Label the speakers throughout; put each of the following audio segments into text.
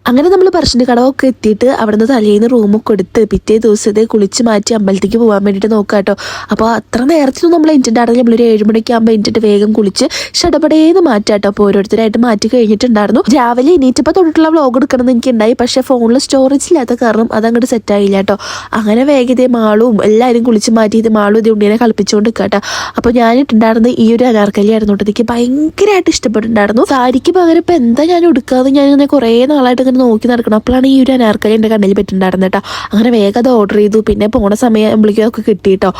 Speaker 1: അങ്ങനെ നമ്മൾ പറശ്ശിൻ്റെ കടവൊക്കെ എത്തിയിട്ട് അവിടുന്ന് തലേന്ന് റൂമൊക്കെ എടുത്ത് പിറ്റേ ദിവസത്തെ കുളിച്ച് മാറ്റി അമ്പലത്തേക്ക് പോകാൻ വേണ്ടിയിട്ട് നോക്കാം കേട്ടോ. അപ്പോൾ അത്ര നേരത്തൊന്നും നമ്മൾ ഇൻറ്റിണ്ടായിരുന്നില്ല. നമ്മളൊരു 7 മണിക്ക് ആകുമ്പോൾ ഇൻറ്റിട്ട് വേഗം കുളിച്ച് ഷടപടേന്ന് മാറ്റാം കേട്ടോ. അപ്പോൾ ഓരോരുത്തരായിട്ട് മാറ്റി കഴിഞ്ഞിട്ടുണ്ടായിരുന്നു. രാവിലെ എണീറ്റപ്പോൾ തൊട്ടിട്ടുള്ള വ്ളോഗ് എടുക്കണമെന്ന് എനിക്കുണ്ടായി. പക്ഷേ ഫോണിൽ സ്റ്റോറേജ് ഇല്ലാത്ത കാരണം അതങ്ങോട്ട് സെറ്റായില്ല കേട്ടോ. അങ്ങനെ വേഗതയെ മാളും എല്ലാവരും കുളിച്ച് മാറ്റിയിട്ട് മാളും ഇത് ഉണ്ണിയെ കളിപ്പിച്ചുകൊണ്ട് കേട്ടോ. അപ്പോൾ ഞാനിട്ടുണ്ടായിരുന്നത് ഈ ഒരു അനാർക്കലിയായിരുന്നു കേട്ടോ. എനിക്ക് ഭയങ്കരമായിട്ട് ഇഷ്ടപ്പെട്ടിട്ടുണ്ടായിരുന്നു. സാരിക്ക് പകരം ഇപ്പം എന്താ ഞാൻ എടുക്കാതെ ഞാനിങ്ങനെ കുറേ നാളായിട്ട് നോക്കി നടക്കണം. അപ്പോഴാണ് ഈ ഒരു അനാർക്കലി എൻ്റെ കണ്ണിൽ പറ്റുന്നുണ്ടായിരുന്നു കേട്ടോ. അങ്ങനെ വേഗം അത് ഓർഡർ ചെയ്തു. പിന്നെ പോണ സമയം ആകുമ്പോഴേക്കും കിട്ടി കേട്ടോ.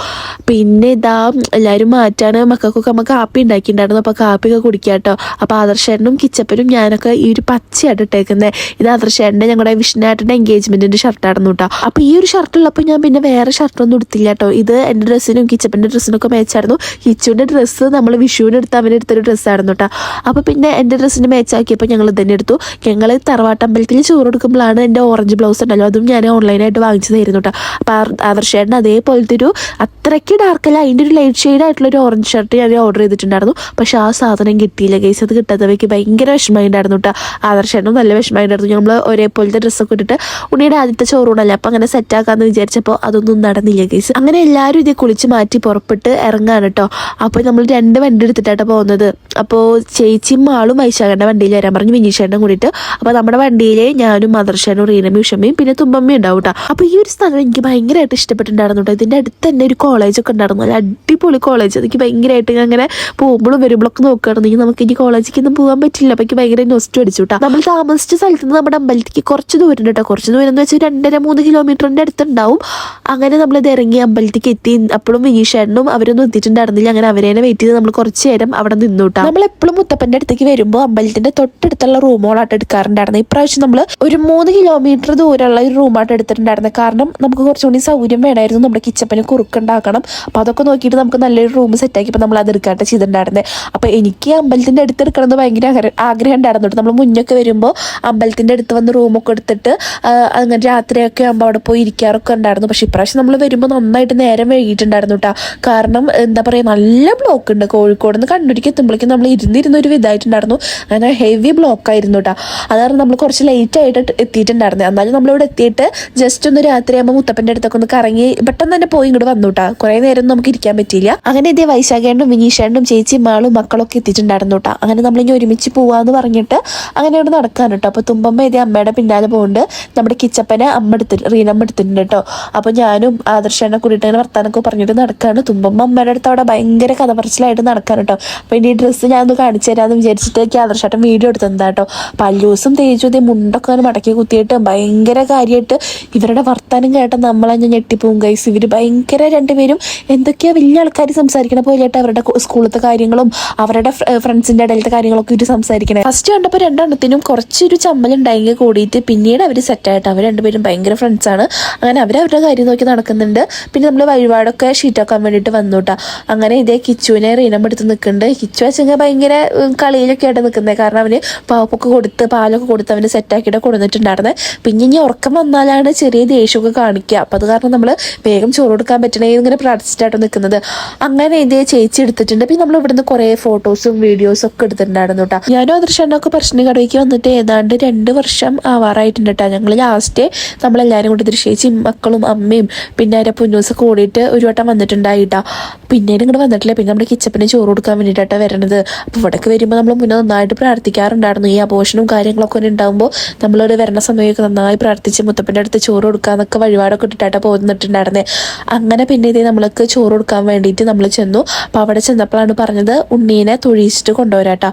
Speaker 1: പിന്നെ ഇതാ എല്ലാവരും മാറ്റാൻ മക്കൾക്കൊക്കെ നമ്മൾ കാപ്പി ഉണ്ടാക്കിയിട്ടുണ്ടായിരുന്നു. അപ്പോൾ കാപ്പിയൊക്കെ കുടിക്കുക കേട്ടോ. അപ്പോൾ ആദർശേട്ടനും കിച്ചപ്പനും ഞാനൊക്കെ ഈ ഒരു പച്ചയായിട്ട് ഇട്ടേക്കുന്നത്. ഇത് ആദർശേട്ടൻ്റെ ഞങ്ങളുടെ വിഷ്ണുവേട്ടൻ്റെ എൻഗേജ്മെൻറ്റിൻ്റെ ഷർട്ടായിരുന്നു കേട്ടോ. അപ്പോൾ ഈ ഒരു ഷർട്ടുള്ളപ്പോൾ ഞാൻ പിന്നെ വേറെ ഷർട്ടൊന്നും എടുത്തില്ല കേട്ടോ. ഇത് എൻ്റെ ഡ്രസ്സിനും കിച്ചപ്പൻ്റെ ഡ്രസ്സിനൊക്കെ മാച്ചായിരുന്നു. കിച്ചുവിൻ്റെ ഡ്രസ്സ് നമ്മൾ വിഷുവിന് എടുത്ത് അവനെടുത്തൊരു ഡ്രസ്സായിരുന്നു കേട്ടോ. അപ്പോൾ പിന്നെ എൻ്റെ ഡ്രസ്സിന് മാച്ചാക്കിയപ്പോൾ ഞങ്ങൾ ഇതന്നെ എടുത്തു. ഞങ്ങൾ തറവാട്ടമ്പലത്തിൽ ചോറ് കൊടുക്കുമ്പോഴാണ് എൻ്റെ ഓറഞ്ച് ബ്ലൗസ് ഉണ്ടല്ലോ, അതും ഞാൻ ഓൺലൈനായിട്ട് വാങ്ങിച്ചതായിരുന്നു കേട്ടോ. അപ്പോൾ ആദർശേട്ടന് അതേപോലത്തെ ഒരു അത്രയ്ക്ക് ഡാർക്കല്ല, അതിൻ്റെ ഒരു ലൈറ്റ് ഷെയ്ഡായിട്ടുള്ളൊരു ഓറഞ്ച് ഷർട്ട് ഞാൻ ഓർഡർ ചെയ്തിട്ടുണ്ടായിരുന്നു. പക്ഷേ ആ സാധനം കിട്ടിയില്ല ഗൈസ്. അത് കിട്ടാത്തവയ്ക്ക് ഭയങ്കര വിഷമമായിട്ടുണ്ടായിരുന്നു കേട്ടോ. ആദർശേട്ടനും നല്ല വിഷമമായിട്ടുണ്ടായിരുന്നു. നമ്മൾ ഒരേപോലത്തെ ഡ്രസ്സൊക്കെ ഇട്ടിട്ട് ഉണ്ണിയുടെ ആദ്യത്തെ ചോറൂണല്ലേ, അപ്പോൾ അങ്ങനെ സെറ്റാക്കാമെന്ന് വിചാരിച്ചപ്പോൾ അതൊന്നും നടന്നില്ല ഗൈസ്. അങ്ങനെ എല്ലാവരും ഇത് കുളിച്ച് മാറ്റി പുറപ്പെട്ട് ഇറങ്ങാണ് കേട്ടോ. അപ്പോൾ നമ്മൾ 2 വണ്ടി എടുത്തിട്ടാണ് പോകുന്നത്. അപ്പോൾ ചേച്ചിയും ആളും വൈശാഖൻ്റെ വണ്ടിയിൽ വരാൻ പറഞ്ഞു, വിനീഷേട്ടനും കൂടിയിട്ട്. അപ്പോൾ നമ്മുടെ വണ്ടിയിൽ ഞാനും മദർശനും റീനയും ഉഷമയും പിന്നെ തുമ്പമ്മയും ഉണ്ടാവും കേട്ടോ. അപ്പോൾ ഈ ഒരു സ്ഥലം എനിക്ക് ഭയങ്കരമായിട്ട് ഇഷ്ടപ്പെട്ടിട്ടുണ്ടായിരുന്നു കേട്ടോ. ഇതിൻ്റെ അടുത്ത് തന്നെ ഒരു കോളേജൊക്കെ ഉണ്ടായിരുന്നു, നല്ല അടിപൊളി കോളേജ്. എനിക്ക് ഭയങ്കരമായിട്ട് അങ്ങനെ പോകുമ്പോഴും വരുമ്പോഴൊക്കെ നോക്കുകയാണെന്നെങ്കിൽ നമുക്ക് ഇനി കോളേജിലേക്ക് ഒന്നും പോകാൻ പറ്റില്ല. അപ്പോൾ എനിക്ക് ഭയങ്കര നൊസ്റ്റ് അടിച്ചു കേട്ടോ. നമ്മൾ താമസിച്ച സ്ഥലത്ത് നിന്ന് നമ്മുടെ അമ്പലത്തേക്ക് കുറച്ച് ദൂരം ഉണ്ട് കേട്ടോ. കുറച്ച് ദൂരം എന്ന് വെച്ചാൽ 2.5-3 കിലോമീറ്ററിൻ്റെ അടുത്തുണ്ടാവും. അങ്ങനെ നമ്മളിത് ഇറങ്ങി അമ്പലത്തേക്ക് എത്തി. അപ്പോഴും വിനീഷേട്ടനും അവരൊന്നും എത്തിയിട്ടുണ്ടായിരുന്നില്ല. അങ്ങനെ അവരെ വെയിറ്റ് ചെയ്ത് നമ്മൾ കുറച്ച് നേരം അവിടെ നിന്നു കേട്ടോ. നമ്മളെപ്പോഴും മുത്തപ്പൻ്റെ അടുത്തേക്ക് വരുമ്പോൾ അമ്പലത്തിൻ്റെ തൊട്ടടുത്തുള്ള റൂമുകളായിട്ട് എടുക്കാറുണ്ടായിരുന്നു. ഇപ്രാവശ്യം നമ്മൾ ഒരു 3 കിലോമീറ്റർ ദൂരമുള്ള ഒരു റൂമായിട്ട് എടുത്തിട്ടുണ്ടായിരുന്നത്. കാരണം നമുക്ക് കുറച്ചുകൂടി സൗകര്യം വേണമായിരുന്നു. നമ്മുടെ കിച്ചപ്പന് കുറുക്കുണ്ടാക്കണം. അപ്പോൾ അതൊക്കെ നോക്കിയിട്ട് നമുക്ക് നല്ലൊരു റൂം സെറ്റാക്കിയപ്പോൾ നമ്മൾ അത് എടുക്കാട്ട് ചെയ്തിട്ടുണ്ടായിരുന്നത്. അപ്പോൾ എനിക്ക് അമ്പലത്തിൻ്റെ അടുത്ത് എടുക്കണമെന്ന് ഭയങ്കര ആഗ്രഹം ഉണ്ടായിരുന്നു കേട്ടോ. നമ്മൾ മുന്നൊക്കെ വരുമ്പോൾ അമ്പലത്തിൻ്റെ അടുത്ത് വന്ന് റൂമൊക്കെ എടുത്തിട്ട് അങ്ങനെ രാത്രിയൊക്കെ ആകുമ്പോൾ അവിടെ പോയി ഇരിക്കാറൊക്കെ ഉണ്ടായിരുന്നു. പക്ഷേ ഇപ്രാവശ്യം നമ്മൾ വരുമ്പോൾ നന്നായിട്ട് നേരം വൈകിട്ടുണ്ടായിരുന്നു കേട്ടോ. കാരണം എന്താ പറയുക, നല്ല ബ്ലോക്ക് ഉണ്ട്. കോഴിക്കോട് നിന്ന് കണ്ണൂരിക്ക് എത്തുമ്പോഴേക്കും നമ്മൾ ഇരുന്നൊരു ഇതായിട്ടുണ്ടായിരുന്നു. അങ്ങനെ ഹെവി ബ്ലോക്കായിരുന്നു കേട്ടോ. അതാണ് നമ്മൾ കുറച്ച് ലേറ്റ് ആയിട്ട് എത്തിയിട്ടുണ്ടായിരുന്നത്. എന്നാലും നമ്മളിവിടെ എത്തിയിട്ട് ജസ്റ്റ് ഒന്ന് രാത്രിയാകുമ്പോൾ മുത്തപ്പൻ്റെ അടുത്തൊക്കെ ഒന്ന് കറങ്ങി പെട്ടെന്ന് തന്നെ പോയി ഇങ്ങോട്ട് വന്നു കേട്ടോ. കുറേ നേരം നമുക്ക് ഇരിക്കാൻ പറ്റിയില്ല. അങ്ങനെ ഇതേ വൈശാഖേണ്ടും വിനീഷേണ്ടും ചേച്ചി മാളും മക്കളൊക്കെ എത്തിയിട്ടുണ്ടായിരുന്നു കേട്ടോ. അങ്ങനെ നമ്മളിനി ഒരുമിച്ച് പോവാന്ന് പറഞ്ഞിട്ട് അങ്ങനെ ഇവിടെ നടക്കാൻ കേട്ടോ. അപ്പോൾ തുമ്പമ്മ ഇതേ അമ്മയുടെ പിന്നാലെ പോകുന്നുണ്ട്. നമ്മുടെ കിച്ചപ്പനെ റീനമ്മ എടുത്തിട്ടുണ്ട് കേട്ടോ. അപ്പോൾ ഞാനും ആദർശേനെ കൂടിയിട്ട് അങ്ങനെ വർത്താനൊക്കെ പറഞ്ഞിട്ട് നടക്കാണ്. തുമ്പമ്മ അമ്മയുടെ അടുത്ത് അവിടെ ഭയങ്കര കഥ പറച്ചിലായിട്ട് നടക്കാൻ കേട്ടോ. അപ്പോൾ ഇനി ഈ ഡ്രസ്സ് ഞാനൊന്ന് കാണിച്ചു തരാമെന്ന് വിചാരിച്ചിട്ട് ആദർശേട്ടൻ വീഡിയോ എടുത്തതാ കേട്ടോ. പല്ലൂസും തേച്ചു ഇതേ മുണ്ടൊക്കെ മടക്കി കുത്തിയിട്ട് ഭയങ്കര കാര്യമായിട്ട് ഇവരുടെ വർത്താനം കേട്ട നമ്മളെ ഞാൻ ഞെട്ടിപ്പോവും ഗൈസ്. ഇവർ ഭയങ്കര രണ്ടുപേരും എന്തൊക്കെയാ വലിയ ആൾക്കാർ സംസാരിക്കണ പോലെയായിട്ട് അവരുടെ സ്കൂളത്തെ കാര്യങ്ങളും അവരുടെ ഫ്രണ്ട്സിൻ്റെ ഇടയിലത്തെ കാര്യങ്ങളൊക്കെ ഇവർ സംസാരിക്കണേ. ഫസ്റ്റ് കണ്ടപ്പോൾ രണ്ടെണ്ണത്തിനും കുറച്ചൊരു ചമ്മലുണ്ടായെങ്കിൽ കൂടിയിട്ട് പിന്നീട് അവർ സെറ്റായിട്ട് അവർ രണ്ടുപേരും ഭയങ്കര ഫ്രണ്ട്സാണ്. അങ്ങനെ അവരവരുടെ കാര്യം നോക്കി നടക്കുന്നുണ്ട്. പിന്നെ നമ്മൾ വഴിപാടൊക്കെ ഷീറ്റാക്കാൻ വേണ്ടിയിട്ട് വന്നു കേട്ടോ. അങ്ങനെ ഇതേ കിച്ചുവിനെ റീനം എടുത്ത് നിൽക്കുന്നുണ്ട്. കിച്ചു വെച്ചെങ്കിൽ ഭയങ്കര കളിയിലൊക്കെ ആയിട്ട് നിൽക്കുന്നത്. കാരണം അവന് പാപ്പൊക്കെ കൊടുത്ത് പാലൊക്കെ കൊടുത്ത് അവന് സെറ്റാക്കിയിട്ട് കൊടുത്തിട്ടുണ്ടായിരുന്നത്. പിന്നെ ഇനി ഉറക്കം വന്നാലാണ് ചെറിയ ദേഷ്യമൊക്കെ കാണിക്കുക. അപ്പോൾ അത് കാരണം നമ്മൾ വേഗം ചോറ് കൊടുക്കാൻ പറ്റണേ ഇങ്ങനെ പ്രാർത്ഥിച്ചിട്ടായിട്ട് നിൽക്കുന്നത്. അങ്ങനെ ഇതേ ചേച്ചി എടുത്തിട്ടുണ്ട്. പിന്നെ നമ്മൾ ഇവിടുന്ന് കുറേ ഫോട്ടോസും വീഡിയോസും ഒക്കെ എടുത്തിട്ടുണ്ടായിരുന്നു കേട്ടോ. ഞാനും ആദർശനൊക്കെ പറശ്ശിനി കടയ്ക്ക് വന്നിട്ട് ഏതാണ്ട് 2 വർഷം ആവാറായിട്ടുണ്ട് കേട്ടോ. ഞങ്ങൾ ലാസ്റ്റ് നമ്മളെല്ലാവരും കൂടി ചേച്ചിയും മക്കളും അമ്മയും പിന്നെ അതിൻ്റെ പുന്നൂസൊക്കെ കൂടിയിട്ട് ഒരു വട്ടം വന്നിട്ടുണ്ടായിട്ടാ. പിന്നീട് ഇങ്ങോട്ട് വന്നിട്ടില്ല. പിന്നെ നമ്മുടെ കിച്ചപ്പിന് ചോറ് കൊടുക്കാൻ വേണ്ടിയിട്ടാണ് വരണത്. അപ്പോൾ ഇവിടേക്ക് വരുമ്പോൾ നമ്മൾ മുന്നേ നന്നായിട്ട് പ്രാർത്ഥിക്കാറുണ്ടായിരുന്നു. ഈ അബോഷനും കാര്യങ്ങളൊക്കെ ഉണ്ടാകുമ്പോൾ നമ്മളൊരു വരണ സമയമൊക്കെ നന്നായി പ്രാർത്ഥിച്ച് മുത്തപ്പൻ്റെ അടുത്ത് ചോറ് കൊടുക്കാന്നൊക്കെ വഴിപാടൊക്കെ ഇട്ടിട്ടാണ് പോന്നിട്ടുണ്ടായിരുന്നത്. അങ്ങനെ പിന്നെ ഇതേ നമ്മൾക്ക് ചോറ് കൊടുക്കാൻ വേണ്ടിയിട്ട് നമ്മൾ ചെന്നു. അപ്പോൾ അവിടെ ചെന്നപ്പോഴാണ് പറഞ്ഞത് ഉണ്ണീനെ തൊഴിച്ചിട്ട് കൊണ്ടുവരാട്ടോ.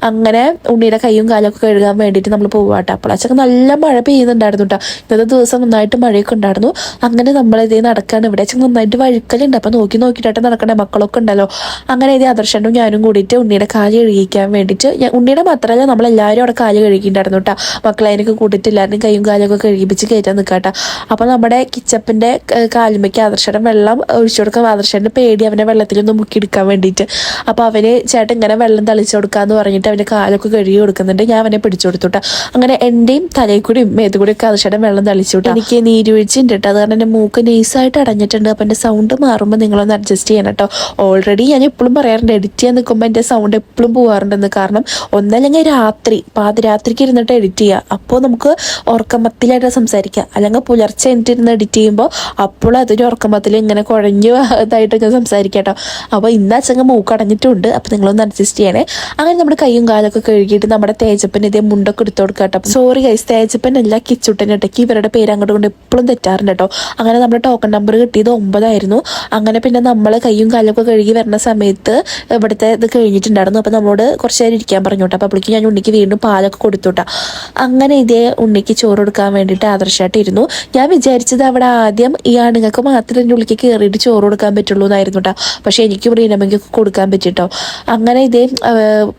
Speaker 1: അങ്ങനെ ഉണ്ണീനെ കൈയും കാലൊക്കെ കഴുകാൻ വേണ്ടിയിട്ട് നമ്മൾ പോവാട്ടോ. അപ്പോഴൊക്കെ നല്ല മഴ പെയ്യുന്നുണ്ടായിരുന്നു കേട്ടോ. ഇന്നത്തെ ദിവസം നന്നായിട്ട് മഴയൊക്കെ ഉണ്ടായിരുന്നു. അങ്ങനെ നമ്മളിതേ നടക്കാണ്. ഇവിടെ നന്നായിട്ട് വഴുക്കലുണ്ട്. അപ്പോൾ നോക്കിയിട്ടായിട്ട് നടക്കണേ മക്കളൊക്കെ ഉണ്ടല്ലോ. അങ്ങനെ ഇതേ ആദർശനും ഞാനും കൂടിയിട്ട് ഉണ്ണിയുടെ കാല് കഴുകിക്കാൻ വേണ്ടിയിട്ട് ഉണ്ണിയുടെ മാത്രമല്ല നമ്മളെല്ലാവരും അവിടെ കാല് കഴുകിയിട്ടുണ്ടായിരുന്നു കേട്ടോ. മക്കളെ അതിനൊക്കെ കൂട്ടിയിട്ട് എല്ലാവരും കൈയും കാലൊക്കെ കഴുകിപ്പിച്ച് കയറ്റാൻ നിൽക്കാട്ടോ. അപ്പോൾ നമ്മുടെ കിച്ചപ്പിൻ്റെ കാലുമയ്ക്ക് ആദർശയുടെ വെള്ളം ഒഴിച്ചു കൊടുക്കാൻ ആദർശൻ്റെ പേടി അവനെ വെള്ളത്തിലൊന്ന് മുക്കിയെടുക്കാൻ വേണ്ടിയിട്ട്. അപ്പോൾ അവന് ചേട്ടൻ ഇങ്ങനെ വെള്ളം തളിച്ചു കൊടുക്കാമെന്ന് പറഞ്ഞിട്ട് അവൻ്റെ കാലൊക്കെ കഴുകി കൊടുക്കുന്നുണ്ട്. ഞാൻ അവനെ പിടിച്ചു കൊടുത്തുട്ടോ. അങ്ങനെ എൻ്റെയും തലയിൽ കൂടിയും മേത്തുകൂടിയൊക്കെ ആദർശയുടെ വെള്ളം തളിച്ചു വിട്ടു. എനിക്ക് നീരുവീഴ്ചയുണ്ട് കേട്ടോ. അത് കാരണം എൻ്റെ മൂക്ക് നൈസായിട്ട് അടഞ്ഞിട്ടുണ്ട്. അപ്പോൾ എൻ്റെ സൗണ്ട് മാറുമ്പോൾ നിങ്ങളൊന്ന് അഡ്ജസ്റ്റ് ചെയ്യണം കേട്ടോ. ഓൾറെഡി ഞാൻ എപ്പോഴും പറയാറുണ്ട് എഡിറ്റ് ചെയ്യാൻ നിൽക്കുമ്പോൾ എൻ്റെ സൗണ്ട് എപ്പോഴും പോകാറുണ്ടെന്ന്. കാരണം ഒന്നല്ലെങ്കിൽ പാതിരാത്രിക്ക് ഇരുന്നിട്ട് എഡിറ്റ് ചെയ്യുക. അപ്പോൾ നമുക്ക് ഉറക്കമത്തിലായിട്ട് സംസാരിക്കാം. അല്ലെങ്കിൽ പുലർച്ചെ എനിട്ടിരുന്ന് എഡിറ്റ് ചെയ്യുമ്പോൾ അപ്പോൾ അതൊരു ഉറക്കമത്തിൽ ഇങ്ങനെ കുഴഞ്ഞു ഇതായിട്ട് ഞാൻ സംസാരിക്കാം കേട്ടോ. അപ്പോൾ ഇന്ന് അച്ഛങ്ങ് മൂക്കടഞ്ഞിട്ടുണ്ട്. അപ്പോൾ നിങ്ങളൊന്ന് അഡ്ജസ്റ്റ് ചെയ്യണേ. അങ്ങനെ നമ്മുടെ കൈയും കാലൊക്കെ കഴുകിയിട്ട് നമ്മുടെ തേജപ്പൻ ഇതേ മുണ്ടൊക്കെ എടുത്തു കൊടുക്കാം കേട്ടോ. സോറി ഗൈസ്, തേജപ്പൻ അല്ല കിച്ചുട്ടൻ കേട്ടേക്ക് ഇവരുടെ പേര് അങ്ങോട്ട് കൊണ്ട് എപ്പോഴും തെറ്റാറുണ്ട് കേട്ടോ. അങ്ങനെ നമ്മുടെ ടോക്കൺ നമ്പർ കിട്ടിയത് 9 ആയിരുന്നു. അങ്ങനെ പിന്നെ നമ്മൾ കൈയും കാലൊക്കെ കഴുകി വരുന്ന സമയത്ത് ഇവിടുത്തെ ഇത് കഴിഞ്ഞിട്ടുണ്ടായിരുന്നു. അപ്പോൾ നമ്മളോട് കുറച്ച് നേരം ഇരിക്കാൻ പറഞ്ഞു കേട്ടോ. അപ്പോൾ അപ്പോഴേക്കും ഞാൻ ഉണ്ണിക്ക് വീണ്ടും പാലൊക്കെ കൊടുത്തുട്ടാ. അങ്ങനെ ഇതേ ഉണ്ണിക്ക് ചോറ് കൊടുക്കാൻ വേണ്ടിയിട്ട് ആദർശമായിട്ടിരുന്നു. ഞാൻ വിചാരിച്ചത് അവിടെ ആദ്യം ഈ ആണുങ്ങൾക്ക് മാത്രമേ എൻ്റെ ഉള്ളിലേക്ക് കയറിയിട്ട് ചോറ് കൊടുക്കാൻ പറ്റുള്ളൂ എന്നായിരുന്നു കേട്ടോ. പക്ഷേ എനിക്കും റീനമ്മയ്ക്കൊക്കെ കൊടുക്കാൻ പറ്റിട്ടോ. അങ്ങനെ ഇതേ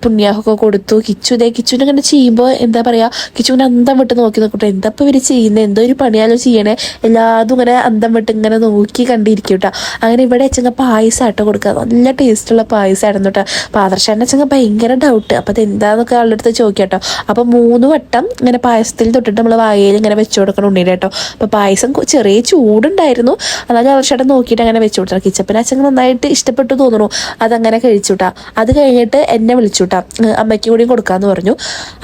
Speaker 1: പുണ്യാഹൊക്കെ കൊടുത്തു. കിച്ചുവിനെ ഇങ്ങനെ ചെയ്യുമ്പോൾ എന്താ പറയുക, കിച്ചുവിനെ അന്തം വിട്ട് നോക്കി നോക്കട്ടെ, എന്താ ഇപ്പോൾ ഇവർ ചെയ്യുന്നത്, എന്തോ ഒരു പണിയാലോ ചെയ്യണേ, എല്ലാതും ഇങ്ങനെ അന്തം വിട്ട് ഇങ്ങനെ നോക്കി കണ്ടിരിക്കും കേട്ടോ. അങ്ങനെ ഇവിടെ അച്ഛങ്ങ പായസം ആട്ടോ കൊടുക്കുക. നല്ല ടേസ്റ്റുള്ള പായസമായിരുന്നു കേട്ടോ. അപ്പോൾ ആദർശാൻ്റെ അച്ഛങ്ങ ഭയങ്കര ഡൗട്ട്. അപ്പോൾ അത് എന്താണെന്നൊക്കെ ആളുടെ അടുത്ത് ചോദിക്കാം കേട്ടോ. അപ്പോൾ 3 വട്ടം ഇങ്ങനെ പായസത്തിൽ തൊട്ടിട്ട് നമ്മൾ വായയിൽ ഇങ്ങനെ വെച്ചു കൊടുക്കണം ഉണ്ണിയുടെ കേട്ടോ. അപ്പോൾ പായസം ചെറിയ ചൂടുണ്ടായിരുന്നു. എന്നാലും ആദർശായിട്ട് നോക്കിയിട്ട് അങ്ങനെ വെച്ചു കൊടുത്തു. കിച്ചപ്പൻ അച്ഛൻ നന്നായിട്ട് ഇഷ്ടപ്പെട്ടു തോന്നുന്നു. അതങ്ങനെ കഴിച്ചുട്ടാ. അത് കഴിഞ്ഞിട്ട് എന്നെ വിളിച്ചുട്ടാ, അമ്മയ്ക്ക് കൂടി കൊടുക്കാമെന്ന് പറഞ്ഞു.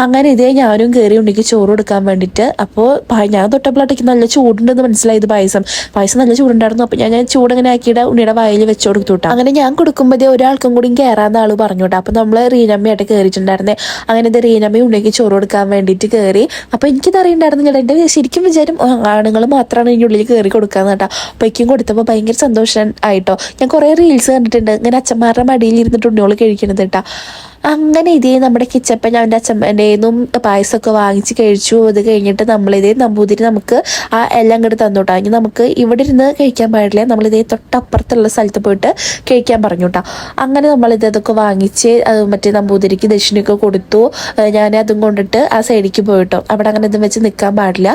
Speaker 1: അങ്ങനെ ഇതേ ഞാനും കയറി ഉണ്ണിക്ക് ചോറ് കൊടുക്കാൻ വേണ്ടിയിട്ട്. അപ്പോൾ ഞാൻ തൊട്ടപ്പോഴത്തേക്ക് നല്ല ചൂടുണ്ടെന്ന് മനസ്സിലായത്. പായസം നല്ല ചൂടുണ്ടായിരുന്നു. അപ്പോൾ ഞാൻ ചൂടങ്ങനെ ആക്കിയിട്ട് ഉണ്ണിയുടെ വായിൽ വെച്ചു കൊടുത്തുട്ടാ. അങ്ങനെ ഞാൻ കൊടുക്കുമ്പോഴേ ഒരാൾക്കും കൂടി കയറാന്ന് ആൾ പറഞ്ഞുട്ടാ. അപ്പോൾ നമ്മൾ റീനമ്മയായിട്ട് കയറിയിട്ടുണ്ടായിരുന്നേ. അങ്ങനെ ഇത് റീനമ്മ ഉണ്ണിക്ക് ചോറ് കൊടുക്കാൻ വേണ്ടിയിട്ട് കയറി. അപ്പോൾ എനിക്കിത് അറിയണ്ടായിരുന്നില്ല. എൻ്റെ ശരിക്കും വിചാരം ആണുങ്ങൾ മാത്രമാണ് ഇതിൻ്റെ ഉള്ളിൽ കയറി കൊടുക്കാന്ന് കേട്ടോ. അപ്പോൾ എനിക്കും കൊടുത്തപ്പോൾ ഭയങ്കര സന്തോഷം ആയിട്ടോ. ഞാൻ കുറേ റീൽസ് കണ്ടിട്ടുണ്ട് ഇങ്ങനെ അച്ഛന്മാരുടെ മടിയിൽ ഇരുന്നിട്ട് ഉണ്ണിയോള് കഴിക്കണത് കേട്ടോ. അങ്ങനെ ഇതേ നമ്മുടെ കിച്ചപ്പൻ അവൻ്റെ അച്ഛമ്മേന്നും പായസമൊക്കെ വാങ്ങിച്ച് കഴിച്ചു. അത് കഴിഞ്ഞിട്ട് നമ്മളിതേ നമ്പൂതിരി നമുക്ക് ആ എല്ലാം അങ്ങോട്ട് തന്നോട്ടാ. ഇനി നമുക്ക് ഇവിടെ ഇരുന്ന് കഴിക്കാൻ പാടില്ല, നമ്മളിതേ തൊട്ടപ്പുറത്തുള്ള സ്ഥലത്ത് പോയിട്ട് കഴിക്കാൻ പറഞ്ഞു കേട്ടോ. അങ്ങനെ നമ്മളിതൊക്കെ വാങ്ങിച്ച് മറ്റേ നമ്പൂതിരിക്ക് ദക്ഷിണയൊക്കെ കൊടുത്തു. ഞാൻ അതും കൊണ്ടിട്ട് ആ സൈഡിലേക്ക് പോയിട്ടോ. അവിടെ അങ്ങനെ ഇതും വെച്ച് നിൽക്കാൻ പാടില്ല.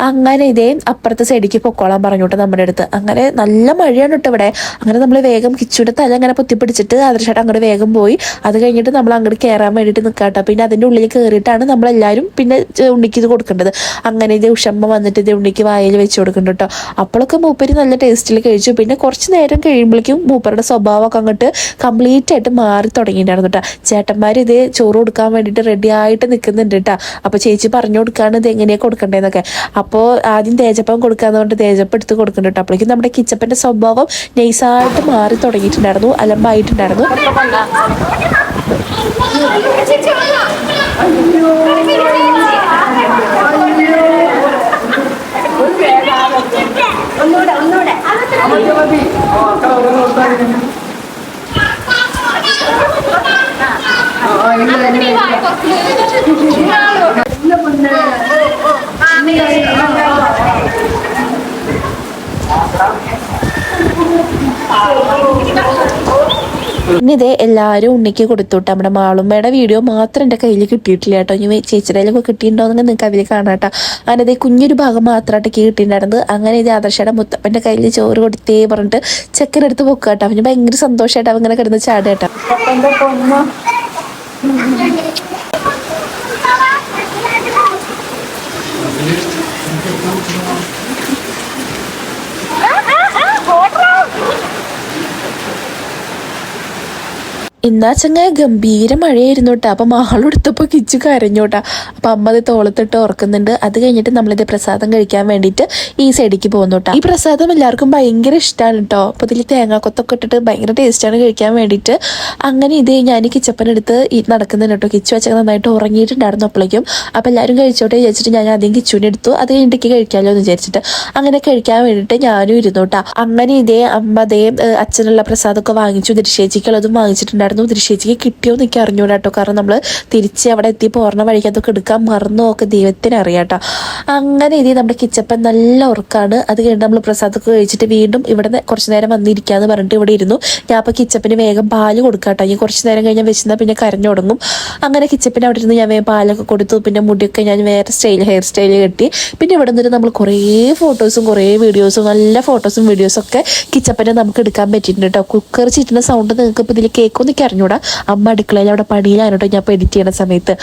Speaker 1: അങ്ങനെ ഇതേ അപ്പുറത്തെ സൈഡിലേക്ക് പൊക്കോളാൻ പറഞ്ഞു കേട്ടോ നമ്മുടെ അടുത്ത്. അങ്ങനെ നല്ല മഴയാണ് കേട്ടോ ഇവിടെ. അങ്ങനെ നമ്മൾ വേഗം കിച്ചുയുടെ തല അങ്ങനെ പൊത്തിപ്പിടിച്ചിട്ട് ആദർശമായിട്ട് അങ്ങോട്ട് വേഗം പോയി. അത് കഴിഞ്ഞിട്ട് നമ്മൾ അങ്ങോട്ട് കയറാൻ വേണ്ടിയിട്ട് നിൽക്കാട്ടോ. പിന്നെ അതിൻ്റെ ഉള്ളിൽ കയറിയിട്ടാണ് നമ്മളെല്ലാവരും പിന്നെ ഉണ്ണിക്ക് ഇത് കൊടുക്കേണ്ടത്. അങ്ങനെ ഇത് ഉഷമ്മ വന്നിട്ട് ഇത് ഉണ്ണിക്ക് വായിൽ വെച്ച് കൊടുക്കുന്നുണ്ട് കേട്ടോ. അപ്പോഴൊക്കെ മൂപ്പര് നല്ല ടേസ്റ്റിൽ കഴിച്ചു. പിന്നെ കുറച്ച് നേരം കഴിയുമ്പോഴേക്കും മൂപ്പരുടെ സ്വഭാവമൊക്കെ അങ്ങോട്ട് കംപ്ലീറ്റ് ആയിട്ട് മാറി തുടങ്ങിയിട്ടുണ്ടായിരുന്നു കേട്ടോ. ചേട്ടന്മാർ ഇത് ചോറ് കൊടുക്കാൻ വേണ്ടിയിട്ട് റെഡി ആയിട്ട് നിൽക്കുന്നുണ്ട് കേട്ടോ. അപ്പോൾ ചേച്ചി പറഞ്ഞു കൊടുക്കുകയാണ് ഇത് എങ്ങനെയാണ് കൊടുക്കേണ്ടതെന്നൊക്കെ. അപ്പോൾ ആദ്യം തേജപ്പം കൊടുക്കാന്ന് പറഞ്ഞിട്ട് തേജപ്പം എടുത്ത് കൊടുക്കുന്നുണ്ട് കേട്ടോ. അപ്പോഴേക്കും നമ്മുടെ കിച്ചപ്പൻ്റെ സ്വഭാവം നൈസായിട്ട് മാറി തുടങ്ങിയിട്ടുണ്ടായിരുന്നു, അലമ്പായിട്ടുണ്ടായിരുന്നു.
Speaker 2: ഒന്നൂടെ
Speaker 1: പിന്നെ ഇതേ എല്ലാവരും ഉണ്ണിക്ക് കൊടുത്തുട്ടോ. നമ്മുടെ മാളുമ്മയുടെ വീഡിയോ മാത്രം എൻ്റെ കയ്യിൽ കിട്ടിയിട്ടില്ല കേട്ടോ. ഇനി ചേച്ചിയുടെയിലൊക്കെ കിട്ടിയിട്ടുണ്ടോയെന്ന് നിങ്ങൾക്ക് അതിൽ കാണാം കേട്ടോ. അങ്ങനെ ഇതേ കുഞ്ഞൊരു ഭാഗം മാത്രമായിട്ട് കിട്ടിയിട്ടുണ്ടായിരുന്നത്. അങ്ങനെ ഇത് ആദർശയുടെ മുത്തപ്പൻ്റെ കയ്യിൽ ചോറ് കൊടുത്തേ പറഞ്ഞിട്ട് ചെക്കനെടുത്ത് പൊക്കുക കേട്ടോ. അവന് ഭയങ്കര സന്തോഷമായിട്ട് അവൻ ഇങ്ങനെ കിടന്ന് ചാടുക കേട്ടോ. ഇന്നാ ചങ്ങ ഗംഭീര മഴയായിരുന്നു കേട്ടോ. അപ്പം മാളെടുത്തപ്പോൾ കിച്ചു കരഞ്ഞോട്ടാ. അപ്പം അമ്മ അത് തോളത്തിട്ട് ഓർക്കുന്നുണ്ട്. അത് കഴിഞ്ഞിട്ട് നമ്മളിത് പ്രസാദം കഴിക്കാൻ വേണ്ടിയിട്ട് ഈ സൈഡിലേക്ക് പോകുന്നു കേട്ടോ. ഈ പ്രസാദം എല്ലാവർക്കും ഭയങ്കര ഇഷ്ടമാണ് കേട്ടോ. അപ്പോൾ ഇതിൽ തേങ്ങാക്കൊത്തൊക്കെ ഇട്ടിട്ട് ഭയങ്കര ടേസ്റ്റാണ് കഴിക്കാൻ വേണ്ടിയിട്ട്. അങ്ങനെ ഇത് ഞാൻ കിച്ചപ്പനെടുത്ത് നടക്കുന്നുണ്ട് കേട്ടോ. കിച്ചു വെച്ചാൽ നന്നായിട്ട് ഉറങ്ങിയിട്ടുണ്ടായിരുന്നു അപ്പോഴേക്കും. അപ്പോൾ എല്ലാവരും കഴിച്ചോട്ടെ വിചാരിച്ചിട്ട് ഞാൻ ആദ്യം കിച്ചുവിനെ എടുത്തു. അത് കഴിഞ്ഞിട്ട് കഴിക്കാമല്ലോ എന്ന് വിചാരിച്ചിട്ട് അങ്ങനെ കഴിക്കാൻ വേണ്ടിയിട്ട് ഞാനും ഇരുന്നു കേട്ടോ. അങ്ങനെ ഇതേ അമ്മ അതേ അച്ഛനുള്ള പ്രസാദമൊക്കെ വാങ്ങിച്ചു. ദൃശ്യേച്ചിക്കുള്ളതും വാങ്ങിച്ചിട്ടുണ്ടായിരുന്നു. ദൃശ്യേച്ചിക്ക് കിട്ടിയോ എന്നൊക്കെ അറിഞ്ഞൂടാ കേട്ടോ. കാരണം നമ്മൾ തിരിച്ച് അവിടെ എത്തി പോർണ വഴിക്ക് അതൊക്കെ എടുക്കാൻ മറന്നോ ഒക്കെ ദൈവത്തിന് അറിയാം കേട്ടോ. അങ്ങനെ ഇത് നമ്മുടെ കിച്ചപ്പൻ നല്ല ഉറക്കാണ്. അത് കഴിഞ്ഞ് നമ്മൾ പ്രസാദമൊക്കെ കഴിച്ചിട്ട് വീണ്ടും ഇവിടെ കുറച്ച് നേരം വന്നിരിക്കാന്ന് പറഞ്ഞിട്ട് ഇവിടെ ഇരുന്നു. ഞാൻ അപ്പോൾ കിച്ചപ്പന് വേഗം പാല് കൊടുക്കാം കേട്ടോ. ഇനി കുറച്ച് നേരം കഴിഞ്ഞാൽ വെച്ചാൽ പിന്നെ കരഞ്ഞു തുടങ്ങും. അങ്ങനെ കിച്ചപ്പന് അവിടെ ഇരുന്ന് ഞാൻ വേഗം പാലൊക്കെ കൊടുത്തു. പിന്നെ മുടിയൊക്കെ ഞാൻ വേറെ ഹെയർ സ്റ്റൈൽ കെട്ടി. പിന്നെ ഇവിടെ നിന്നിട്ട് നമ്മൾ കുറേ ഫോട്ടോസും കുറേ വീഡിയോസും നല്ല ഫോട്ടോസും വീഡിയോസും ഒക്കെ കിച്ചപ്പനെ നമുക്ക് എടുക്കാൻ പറ്റിയിട്ടുണ്ട് കേട്ടോ. കുക്കർ ചീറ്റുന്ന സൗണ്ട് നിങ്ങൾക്ക് ഇപ്പോൾ ഇതിൽ കേൾക്കുമെന്ന് എനിക്ക് അറിഞ്ഞൂടാ. അമ്മ അടുക്കളയിൽ അവിടെ പണിയിലാണ് കേട്ടോ ഞാൻ ഇപ്പോൾ എഡിറ്റ് ചെയ്യുന്ന സമയത്ത്.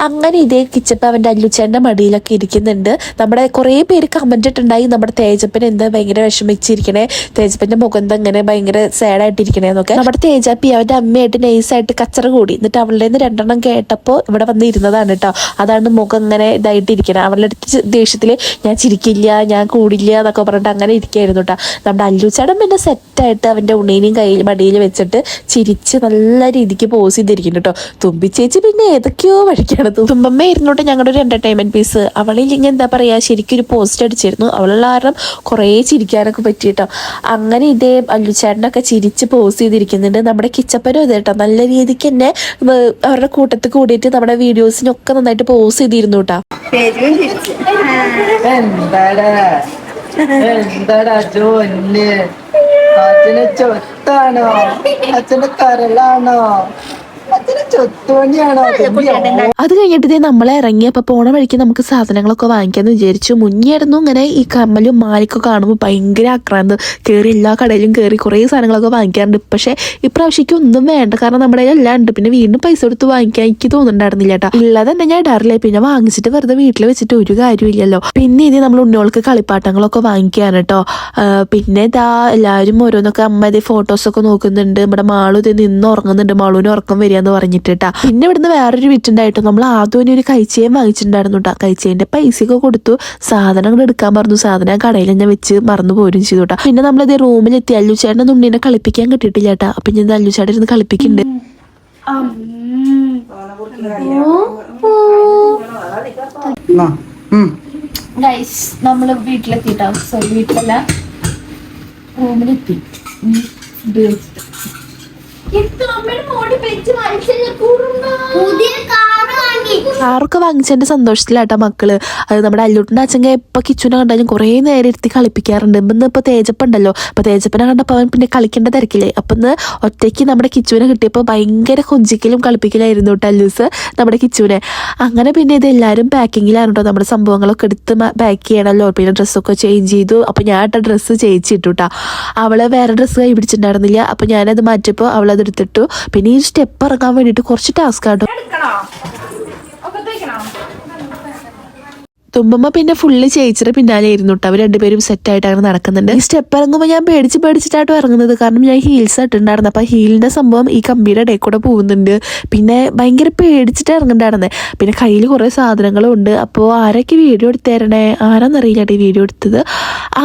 Speaker 1: അങ്ങനെ ഇതേ കിച്ചപ്പ് അവൻ്റെ അല്ലുച്ചേൻ്റെ മടിയിലൊക്കെ ഇരിക്കുന്നുണ്ട്. നമ്മുടെ കുറേ പേര് കമൻറ്റ് ഇട്ടുണ്ടായി നമ്മുടെ തേജപ്പൻ എന്താ ഭയങ്കര വിഷമിച്ചിരിക്കണേ, തേജപ്പൻ്റെ മുഖം എന്താ ഇങ്ങനെ ഭയങ്കര സാഡായിട്ടിരിക്കണേന്നൊക്കെ. നമ്മുടെ തേജപ്പി അവൻ്റെ അമ്മയായിട്ട് നൈസായിട്ട് കച്ചറ കൂടി, എന്നിട്ട് അവളുടെ നിന്ന് 2 എണ്ണം കേട്ടപ്പോൾ ഇവിടെ വന്ന് ഇരുന്നതാണ് കേട്ടോ. അതാണ് മുഖം ഇങ്ങനെ ഇതായിട്ടിരിക്കണം. അവളുടെ അടുത്ത് ദേഷ്യത്തിൽ ഞാൻ ചിരിക്കില്ല, ഞാൻ കൂടില്ല എന്നൊക്കെ പറഞ്ഞിട്ട് അങ്ങനെ ഇരിക്കുകയായിരുന്നു കേട്ടോ. നമ്മുടെ അല്ലുച്ചേടൻ പിന്നെ സെറ്റായിട്ട് അവൻ്റെ ഉണ്ണീനെയും കയ്യിൽ മടിയിൽ വെച്ചിട്ട് ചിരിച്ച് നല്ല രീതിക്ക് പോസ് ചെയ്തിരിക്കുന്നു കേട്ടോ. തുമ്പിച്ചേച്ചി പിന്നെ ഏതൊക്കെയോ വഴിക്കാണ്. തുമ്പമ്മ ഇരുന്നോട്ട് ഞങ്ങളുടെ ഒരു എൻ്റർടൈൻമെൻറ്റ് പീസ്. അവളില്ലെങ്കിൽ എന്താ പറയുക, ശരിക്കും ഒരു പോസ്റ്റ് അടിച്ചിരുന്നു. അവളുള്ള കാരണം കുറേ ചിരിക്കാനൊക്കെ പറ്റി കേട്ടോ. അങ്ങനെ ഇതേ അല്ലുച്ചേട്ടനൊക്കെ ചിരിച്ച് പോസ് ചെയ്തിരിക്കുന്നുണ്ട്. നമ്മുടെ കിച്ചപ്പനും അതെ കേട്ടോ, നല്ല രീതിക്ക് തന്നെ അവരുടെ കൂട്ടത്തിൽ കൂടിയിട്ട് നമ്മുടെ വീഡിയോസിനൊക്കെ നന്നായിട്ട് പോസ് ചെയ്തിരുന്നു കേട്ടോ.
Speaker 2: എന്താടാ ജോന്ന്, അച്ഛനെ ചൊത്താണോ, അച്ഛന്റെ കരളാണോ, അച്ഛനെ ചൊത്തോണിയാണോ?
Speaker 1: അത് കഴിഞ്ഞിട്ട് ഇതേ നമ്മളെ ഇറങ്ങി. അപ്പോൾ പോണ വഴിക്ക് നമുക്ക് സാധനങ്ങളൊക്കെ വാങ്ങിക്കാമെന്ന് വിചാരിച്ചു. മുന്നേയായിരുന്നു ഇങ്ങനെ ഈ കമ്മലും മാലയൊക്കെ കാണുമ്പോൾ ഭയങ്കര ആക്രാന്തം, കയറി എല്ലാ കടയിലും കയറി കുറേ സാധനങ്ങളൊക്കെ വാങ്ങിക്കാറുണ്ട്. പക്ഷേ ഇപ്രാവശ്യക്ക് ഒന്നും വേണ്ട, കാരണം നമ്മുടെ എല്ലാം ഉണ്ട്. പിന്നെ വീണ്ടും പൈസ കൊടുത്ത് വാങ്ങിക്കാൻ എനിക്ക് തോന്നുന്നുണ്ടായിരുന്നില്ല കേട്ടോ. ഉള്ളത് തന്നെ ഞാൻ ഇടാറില്ല, പിന്നെ വാങ്ങിച്ചിട്ട് വെറുതെ വീട്ടിൽ വെച്ചിട്ട് ഒരു കാര്യമില്ലല്ലോ. പിന്നെ ഇത് നമ്മൾ ഉണ്ണികൾക്ക് കളിപ്പാട്ടങ്ങളൊക്കെ വാങ്ങിക്കാൻ കേട്ടോ. പിന്നെ ഇതാ എല്ലാവരും ഓരോന്നൊക്കെ അമ്മ ഇതേ ഫോട്ടോസൊക്കെ നോക്കുന്നുണ്ട്. നമ്മുടെ മാളു ഇത് നിന്ന് ഉറങ്ങുന്നുണ്ട്, മാളുവിന് ഉറക്കം വരികയെന്ന് പറഞ്ഞിട്ട് കേട്ടാ. പിന്നെ ഇവിടുന്ന് വേറൊരു വിറ്റുണ്ടായിട്ട് നമ്മൾ ആദ്യം ഒരു കൈച്ചേൻ വാങ്ങിച്ചിട്ടുണ്ടായിരുന്നു കേട്ടോ. കൈച്ചേൻ്റെ പൈസയൊക്കെ കൊടുത്തു, സാധനങ്ങൾ എടുക്കാൻ പറഞ്ഞു. സാധനം കടയിൽ തന്നെ വെച്ച് മറന്നു പോരും ചെയ്തു കേട്ടോ. പിന്നെ നമ്മളിത് റൂമിലെത്തി. അല്ലുച്ചേട്ടൻ ഉണ്ണീനെ കളിപ്പിക്കാൻ കിട്ടിയിട്ടില്ല കേട്ടാ. അപ്പൊ ഞാൻ അല്ലുച്ചേട്ടൻ ഇരുന്ന് കളിപ്പിക്കുന്നുണ്ട്. നമ്മള് വീട്ടിലെത്തിട്ടോ, സോറി വീട്ടിലല്ല റൂമിലെത്തി. കാറൊക്കെ വാങ്ങിച്ചതിന്റെ സന്തോഷത്തിലാട്ടോ മക്കള്. അത് നമ്മുടെ അല്ലൂട്ടിന്റെ അച്ഛൻ എപ്പോൾ കിച്ചുനെ കണ്ടാലും കുറേ നേരം ഇരുത്തി കളിപ്പിക്കാറുണ്ട്. ഇന്ന് ഇപ്പോൾ തേജപ്പുണ്ടല്ലോ, അപ്പോൾ തേജപ്പനെ കണ്ടപ്പോൾ അവൻ പിന്നെ കളിക്കേണ്ട തിരക്കില്ലേ. അപ്പം ഇന്ന് ഒറ്റയ്ക്ക് നമ്മുടെ കിച്ചുവിനെ കിട്ടിയപ്പോൾ ഭയങ്കര കൊഞ്ചിക്കലും കളിപ്പിക്കലായിരുന്നു കേട്ടോ അല്ലൂസ് നമ്മുടെ കിച്ചുവിനെ. അങ്ങനെ പിന്നെ ഇത് എല്ലാവരും പാക്കിങ്ങിലാണ് കേട്ടോ. നമ്മുടെ സംഭവങ്ങളൊക്കെ എടുത്ത് പാക്ക് ചെയ്യണമല്ലോ. പിന്നെ ഡ്രസ്സൊക്കെ ചേഞ്ച് ചെയ്തു. അപ്പോൾ ഞാൻ ഇട്ട ഡ്രസ്സ് ചേച്ചിട്ടു കേട്ടോ. അവള് വേറെ ഡ്രസ്സ് കൈ പിടിച്ചിട്ടുണ്ടായിരുന്നില്ല. അപ്പോൾ ഞാനത് മാറ്റിയപ്പോൾ അവളത് എടുത്തിട്ടു. പിന്നെ ഈ സ്റ്റെപ്പ് ഇറങ്ങാൻ വേണ്ടിയിട്ട് കുറച്ച് ടാസ്ക് ആട്ടോ. തുമ്പമ്മ പിന്നെ ഫുള്ള് ചേച്ചിയുടെ പിന്നാലെ ഇരുന്നു കേട്ടോ. അവർ രണ്ടുപേരും സെറ്റായിട്ട് അങ്ങനെ നടക്കുന്നുണ്ട്. ഈ സ്റ്റെപ്പ് ഇറങ്ങുമ്പോൾ ഞാൻ പേടിച്ചിട്ടാട്ടോ ഇറങ്ങുന്നത്, കാരണം ഞാൻ ഹീൽസ് ഇട്ടുണ്ടായിരുന്നു. അപ്പോൾ ഹീലിൻ്റെ സംഭവം ഈ കമ്പിയുടെ ഇടയിൽ കൂടെ പോകുന്നുണ്ട്. പിന്നെ ഭയങ്കര പേടിച്ചിട്ട് ഇറങ്ങുന്നുണ്ടായിരുന്നത്. പിന്നെ കയ്യിൽ കുറേ സാധനങ്ങളും ഉണ്ട്. അപ്പോൾ ആരൊക്കെ വീഡിയോ എടുത്തേരണേ, ആരാന്നറിയില്ല കേട്ടോ ഈ വീഡിയോ എടുത്തത്.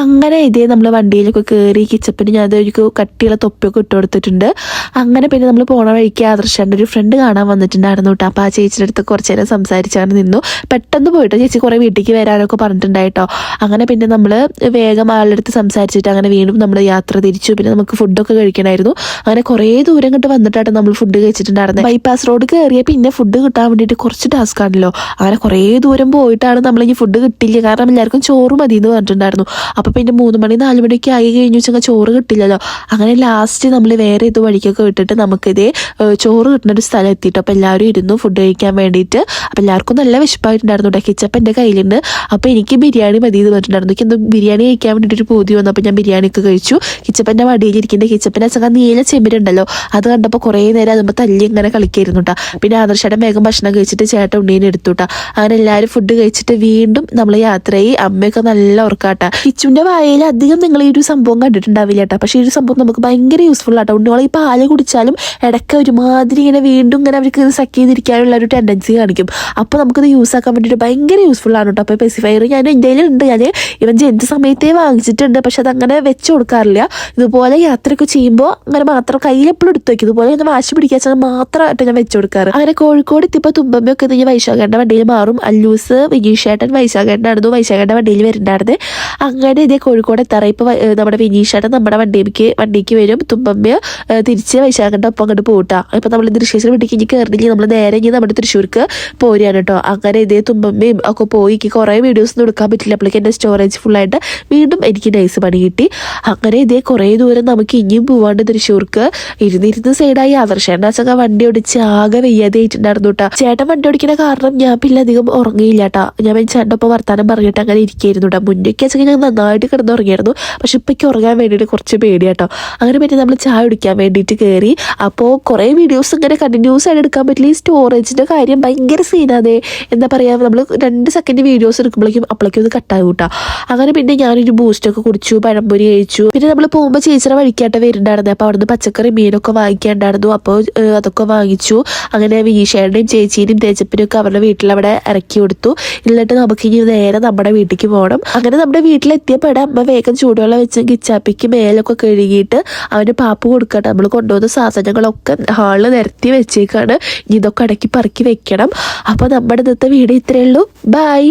Speaker 1: അങ്ങനെ ഇതേ നമ്മൾ വണ്ടിയിലൊക്കെ കയറി. കിച്ചപ്പിന് ഞാൻ ഒരു കട്ടിയുള്ള തൊപ്പിയൊക്കെ ഇട്ട് കൊടുത്തിട്ടുണ്ട്. അങ്ങനെ പിന്നെ നമ്മൾ പോണ വഴിക്ക് ആദർശൻ്റെ ഒരു ഫ്രണ്ട് കാണാൻ വന്നിട്ടുണ്ടായിരുന്നു കേട്ടോ. അപ്പോൾ ആ ചേച്ചിയുടെ അടുത്ത് കുറച്ച് നേരം സംസാരിച്ചാണ് നിന്നു. പെട്ടെന്ന് പോയിട്ട് ചേച്ചി കുറേ വീട്ടിലേക്ക് വരാനൊക്കെ പറഞ്ഞിട്ടുണ്ടായിട്ടോ. അങ്ങനെ പിന്നെ നമ്മൾ വേഗം ആളുടെ അടുത്ത് സംസാരിച്ചിട്ട് അങ്ങനെ വീണ്ടും നമ്മൾ യാത്ര തിരിച്ചു. പിന്നെ നമുക്ക് ഫുഡൊക്കെ കഴിക്കണമായിരുന്നു. അങ്ങനെ കുറേ ദൂരം കിട്ട് വന്നിട്ടാണ് നമ്മൾ ഫുഡ് കഴിച്ചിട്ടുണ്ടായിരുന്നത്. ബൈപ്പാസ് റോഡ് കയറിയ പിന്നെ ഫുഡ് കിട്ടാൻ വേണ്ടിയിട്ട് കുറച്ച് ടാസ്ക് ആണല്ലോ. അങ്ങനെ കുറേ ദൂരം പോയിട്ടാണ് നമ്മൾ ഈ ഫുഡ് കിട്ടില്ല, കാരണം എല്ലാവർക്കും ചോറ് മതി എന്ന് പറഞ്ഞിട്ടുണ്ടായിരുന്നു. അപ്പോൾ പിന്നെ 3 മണി 4 മണിയൊക്കെ ആയി കഴിഞ്ഞു വെച്ചാൽ ചോറ് കിട്ടില്ലല്ലോ. അങ്ങനെ ലാസ്റ്റ് നമ്മൾ വേറെ ഇത് വഴിക്കൊക്കെ വിട്ടിട്ട് നമുക്കിതേ ചോറ് കിട്ടുന്ന ഒരു സ്ഥലം എത്തിയിട്ട് അപ്പോൾ എല്ലാവരും ഇരുന്നു ഫുഡ് കഴിക്കാൻ വേണ്ടിയിട്ട്. അപ്പോൾ എല്ലാവർക്കും നല്ല വിശപ്പായിട്ടുണ്ടായിരുന്നു കേട്ടോ. കിച്ചപ്പ് എൻ്റെ കയ്യിലുണ്ട്. അപ്പോൾ എനിക്ക് ബിരിയാണി മതി എന്ന് പറഞ്ഞിട്ടുണ്ടായിരുന്നു. എനിക്ക് എന്തോ ബിരിയാണി കഴിക്കാൻ വേണ്ടിയിട്ടൊരു പൂതി വന്നു. അപ്പോൾ ഞാൻ ബിരിയാണിയൊക്കെ കഴിച്ചു. കിച്ചപ്പൻ്റെ വടിയിലിരിക്കേണ്ട കിച്ചപ്പൻ്റെ അച്ഛൻ നീല ചെമ്മിരുണ്ടല്ലോ, അത് കണ്ടപ്പോൾ കുറേ നേരം അതുമ്പോൾ തല്ലി ഇങ്ങനെ കളിക്കായിരുന്നു കേട്ടോ. പിന്നെ ആദർശയുടെ വേഗം ഭക്ഷണം കഴിച്ചിട്ട് ചേട്ടൻ ഉണ്ണീനെ എടുത്തു കേട്ടോ. അങ്ങനെ എല്ലാവരും ഫുഡ് കഴിച്ചിട്ട് വീണ്ടും നമ്മൾ യാത്രയായി. അമ്മയൊക്കെ നല്ല ഉറക്കാട്ടാ. കിച്ചുവിൻ്റെ വായയിൽ അധികം നിങ്ങൾ ഈ ഒരു സംഭവം കണ്ടിട്ടുണ്ടാവില്ല കേട്ടോ. പക്ഷേ ഈ ഒരു സംഭവം നമുക്ക് ഭയങ്കര യൂസ്ഫുൾ ആട്ടോ. ഉണ്ണികളെ ഈ പാല് കുടിച്ചാലും ഇടയ്ക്ക് ഒരുമാതിരി ഇങ്ങനെ വീണ്ടും ഇങ്ങനെ അവർക്ക് സക്ക് ചെയ്തിരിക്കാനുള്ള ഒരു ടെൻഡൻസി കാണിക്കും. അപ്പോൾ നമുക്കത് യൂസ് ആക്കാൻ വേണ്ടിയിട്ട് ഭയങ്കര യൂസ്ഫുൾ ആണ് കേട്ടോ. അപ്പോൾ പെസിഫയർ ഞാൻ എൻ്റെ കയ്യിലുണ്ട്. ഞാൻ ഇവൻ ജനിച്ച സമയത്തേ വാങ്ങിച്ചിട്ടുണ്ട്, പക്ഷെ അതങ്ങനെ വെച്ച് കൊടുക്കാറില്ല. ഇതുപോലെ യാത്രയൊക്കെ ചെയ്യുമ്പോൾ അങ്ങനെ മാത്രം കയ്യിൽ എപ്പോഴും എടുത്ത് വയ്ക്കും. ഇതുപോലെ ഇങ്ങനെ വാശി പിടിക്കാൻ മാത്രമായിട്ട് ഞാൻ വെച്ച് കൊടുക്കാറ്. അങ്ങനെ കോഴിക്കോട് എത്തിയപ്പോൾ തുമ്പമ്മയൊക്കെ ഇത് വൈശാഖേട്ടൻ്റെ വണ്ടിയിൽ മാറും. അല്ലൂസ് വിനീഷേട്ടൻ വൈശാഖേട്ടനായിരുന്നു വൈശാഖേട്ടൻ്റെ വണ്ടിയിൽ വരുന്നുണ്ടായിരുന്നത്. അങ്ങനെ ഇതേ കോഴിക്കോട് എത്താറായി. ഇപ്പോൾ നമ്മുടെ വിനീഷേട്ടൻ നമ്മുടെ വണ്ടിക്ക് വരും. തുമ്പമ്മ തിരിച്ച് വൈശാഖേട്ടൻ്റെ ഒപ്പം അങ്ങോട്ട് പോട്ടാ. ഇപ്പം നമ്മൾ ദൃശ്യേശ്വരം വീട്ടിലേക്ക് ഇനി കയറില്ലെങ്കിൽ നമ്മൾ നേരെ ഇനി നമ്മുടെ തൃശ്ശൂർക്ക് പോരുകയാണ് കേട്ടോ. അങ്ങനെ ഇതേ തുമ്പമ്മയും ഒക്കെ പോയി എനിക്ക് കുറേ വീഡിയോസ് ഒന്നും എടുക്കാൻ പറ്റില്ല. അപ്പോഴേക്കും എൻ്റെ സ്റ്റോറേജ് ഫുള്ളായിട്ട് വീണ്ടും എനിക്ക് നൈസ് പണി കിട്ടി. അങ്ങനെ ഇതേ കുറേ ദൂരം നമുക്ക് ഇനിയും പോവാണ്ട് തൃശ്ശൂർക്ക്. ഇരുന്നിരുന്ന് സൈഡായി. ആദർശേണ്ടാച്ചൊക്കെ വണ്ടി ഓടിച്ച് ആകെ വയ്യാതെ ആയിട്ടുണ്ടായിരുന്നു കേട്ടോ. ചേട്ടൻ വണ്ടി ഓടിക്കുന്ന കാരണം ഞാൻ പിന്നെ അധികം ഉറങ്ങിയില്ല കേട്ടോ. ഞാൻ ചേട്ടൻ്റെ ഒപ്പം വർത്താനം പറഞ്ഞിട്ട് അങ്ങനെ ഇരിക്കുകയായിരുന്നു കേട്ടോ. മുന്നേക്ക് വെച്ചെങ്കിൽ ഞാൻ നന്നായിട്ട് കിടന്നുറങ്ങിയായിരുന്നു. പക്ഷെ ഇപ്പൊക്ക് ഉറങ്ങാൻ വേണ്ടിയിട്ട് കുറച്ച് പേടിയാട്ടോ. അങ്ങനെ പറ്റി നമ്മൾ ചായ കുടിക്കാൻ വേണ്ടിയിട്ട് കയറി. അപ്പോൾ കുറേ വീഡിയോസ് ഇങ്ങനെ കണ്ടിന്യൂസ് ആയിട്ട് എടുക്കാൻ പറ്റില്ല. ഈ സ്റ്റോറേജിൻ്റെ കാര്യം ഭയങ്കര സീനാതെ. എന്താ പറയുക, നമ്മൾ 2 സെക്കൻഡ് വീഡിയോസ് എടുക്കുമ്പോഴേക്കും അപ്പോഴേക്കും ഇത് കട്ടാകും കേട്ടോ. അങ്ങനെ പിന്നെ ഞാനൊരു ബൂസ്റ്റൊക്കെ കുടിച്ചു, പഴംപൊരി കഴിച്ചു. പിന്നെ നമ്മൾ പോകുമ്പോൾ ചേച്ചിയുടെ വഴിക്കായിട്ട് വരുന്നുണ്ടായിരുന്നു. അപ്പോൾ അവിടുന്ന് പച്ചക്കറി മീനൊക്കെ വാങ്ങിക്കാണ്ടായിരുന്നു. അപ്പോൾ അതൊക്കെ വാങ്ങിച്ചു. അങ്ങനെ വീശേരുടെയും ചേച്ചീനെയും തേച്ചപ്പിനും ഒക്കെ അവരുടെ വീട്ടിലവിടെ ഇറക്കി കൊടുത്തു. എന്നിട്ട് നമുക്ക് ഇനി നേരെ നമ്മുടെ വീട്ടിലേക്ക് പോകണം. അങ്ങനെ നമ്മുടെ വീട്ടിലെത്തിയപ്പോൾ അമ്മ വേഗം ചൂടുവെള്ളം വെച്ച് കിച്ചാപ്പിക്ക് മേലൊക്കെ കഴുകിയിട്ട് അവന് പാപ്പ് കൊടുക്കട്ടെ. നമ്മൾ കൊണ്ടുവന്ന സാധനങ്ങളൊക്കെ ഹാളിൽ നിരത്തി വെച്ചേക്കാണ്. ഇനി ഇതൊക്കെ അടക്കി പറക്കി വെക്കണം. അപ്പോൾ നമ്മുടെ ഇന്നത്തെ വീഡിയോ ഇത്രയേ ഉള്ളൂ. ബൈ.